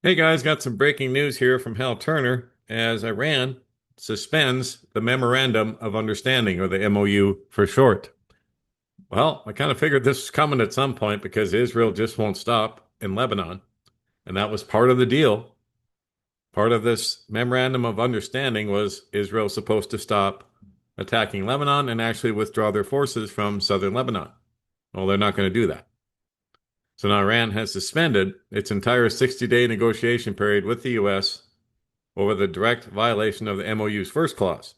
Hey guys, got some breaking news here from Hal Turner as Iran suspends the Memorandum of Understanding, or the MOU for short. Well, I kind of figured this was coming at some point because Israel just won't stop in Lebanon. And that was part of the deal. Part of this Memorandum of Understanding was Israel supposed to stop attacking Lebanon and actually withdraw their forces from southern Lebanon. Well, they're not going to do that. So now Iran has suspended its entire 60-day negotiation period with the U.S. over the direct violation of the MOU's first clause,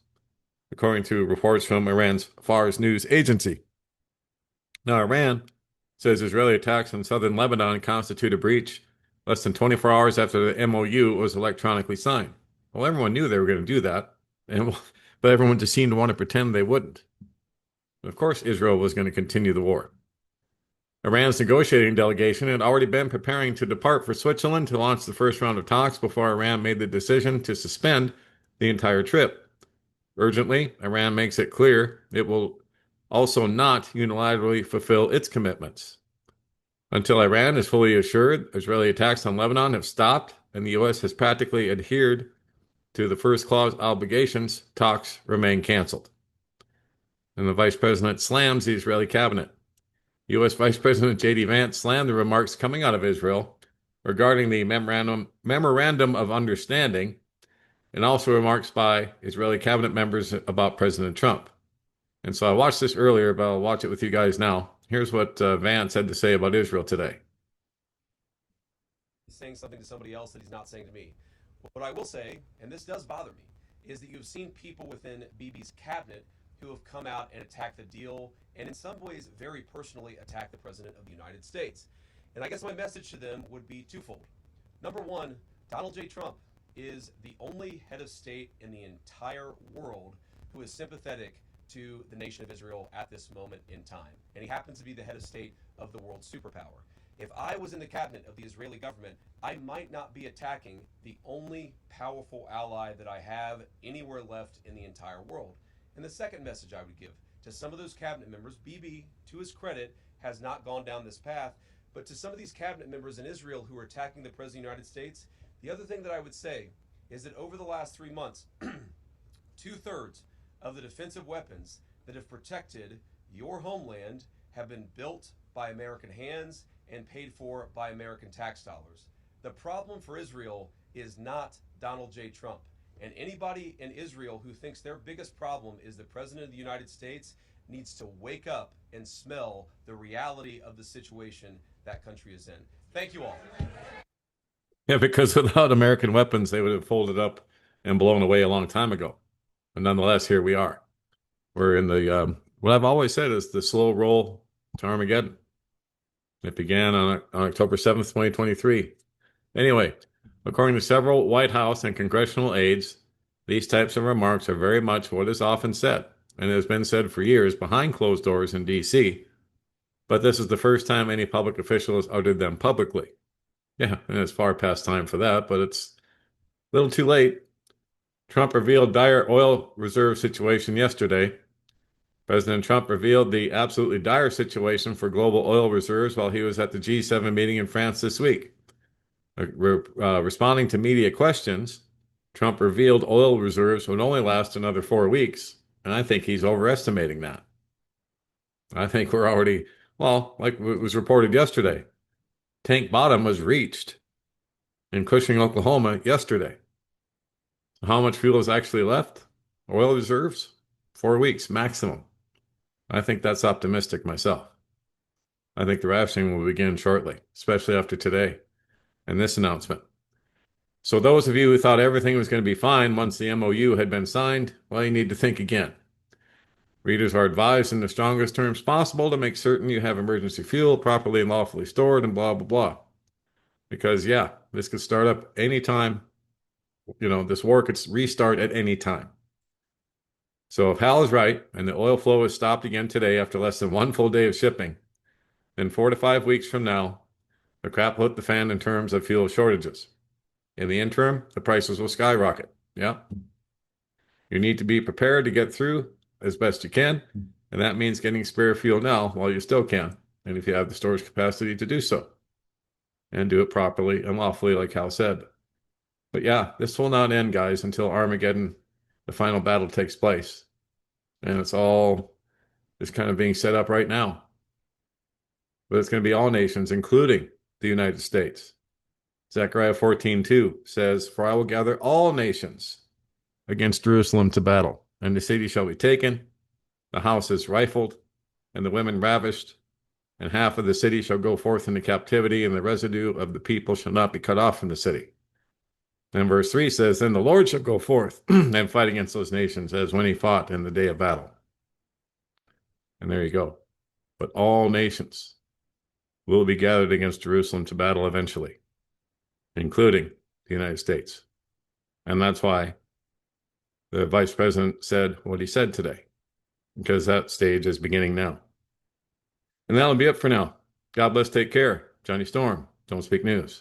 according to reports from Iran's Fars news agency. Now, Iran says Israeli attacks on southern Lebanon constitute a breach less than 24 hours after the MOU was electronically signed. Well, everyone knew they were going to do that, but everyone just seemed to want to pretend they wouldn't. Of course, Israel was going to continue the war. Iran's negotiating delegation had already been preparing to depart for Switzerland to launch the first round of talks before Iran made the decision to suspend the entire trip. Urgently, Iran makes it clear it will also not unilaterally fulfill its commitments. Until Iran is fully assured Israeli attacks on Lebanon have stopped and the U.S. has practically adhered to the first clause obligations, talks remain canceled. And the vice president slams the Israeli cabinet. U.S. Vice President J.D. Vance slammed the remarks coming out of Israel regarding the memorandum of understanding and also remarks by Israeli cabinet members about President Trump. And so I watched this earlier, but I'll watch it with you guys now. Here's what Vance had to say about Israel today. Saying something to somebody else that he's not saying to me. What I will say, and this does bother me, is that you've seen people within Bibi's cabinet who have come out and attacked the deal and in some ways very personally attacked the President of the United States. And I guess my message to them would be twofold. Number one, Donald J. Trump is the only head of state in the entire world who is sympathetic to the nation of Israel at this moment in time. And he happens to be the head of state of the world superpower. If I was in the cabinet of the Israeli government, I might not be attacking the only powerful ally that I have anywhere left in the entire world. And the second message I would give to some of those cabinet members, Bibi, to his credit, has not gone down this path, but to some of these cabinet members in Israel who are attacking the President of the United States, the other thing that I would say is that over the last 3 months, two-thirds of the defensive weapons that have protected your homeland have been built by American hands and paid for by American tax dollars. The problem for Israel is not Donald J. Trump. And anybody in Israel who thinks their biggest problem is the President of the United States needs to wake up and smell the reality of the situation that country is in. Thank you all. Yeah, because without American weapons, they would have folded up and blown away a long time ago. And nonetheless, here we are. We're in the, what I've always said is the slow roll to Armageddon. It began on October 7th, 2023. Anyway, according to several White House and congressional aides, these types of remarks are very much what is often said, and it has been said for years behind closed doors in D.C., but this is the first time any public official has uttered them publicly. Yeah, and it's far past time for that, but it's a little too late. Trump revealed dire oil reserve situation yesterday. President Trump revealed the absolutely dire situation for global oil reserves while he was at the G7 meeting in France this week. Responding to media questions, Trump revealed oil reserves would only last another 4 weeks, and I think he's overestimating that. I think we're already, well, like it was reported yesterday, tank bottom was reached in Cushing, Oklahoma yesterday. How much fuel is actually left? Oil reserves? 4 weeks maximum. I think that's optimistic myself. I think the rationing will begin shortly, especially after today and this announcement. So those of you who thought everything was going to be fine once the MOU had been signed, well, you need to think again. Readers are advised in the strongest terms possible to make certain you have emergency fuel properly and lawfully stored and blah, blah, blah. Because, yeah, this could start up anytime. This war could restart at any time. So if Hal is right and the oil flow is stopped again today after less than one full day of shipping, then 4 to 5 weeks from now, the crap will hit the fan in terms of fuel shortages. In the interim, the prices will skyrocket. Yeah. You need to be prepared to get through as best you can, and that means getting spare fuel now while you still can, and if you have the storage capacity to do so. and do it properly and lawfully, like Hal said. But yeah, this will not end, guys, until Armageddon, the final battle, takes place. And it's all is kind of being set up right now. But it's going to be all nations, including the United States. Zechariah 14:2 says, "For I will gather all nations against Jerusalem to battle, and the city shall be taken, the houses rifled, and the women ravished, and half of the city shall go forth into captivity, and the residue of the people shall not be cut off from the city." And verse 3 says, "Then the Lord shall go forth and fight against those nations as when he fought in the day of battle." And there you go. But all nations will be gathered against Jerusalem to battle eventually, including the United States. And that's why the vice president said what he said today, because that stage is beginning now. And that'll be it for now. God bless. Take care. Johnny Storm, Don't Speak News.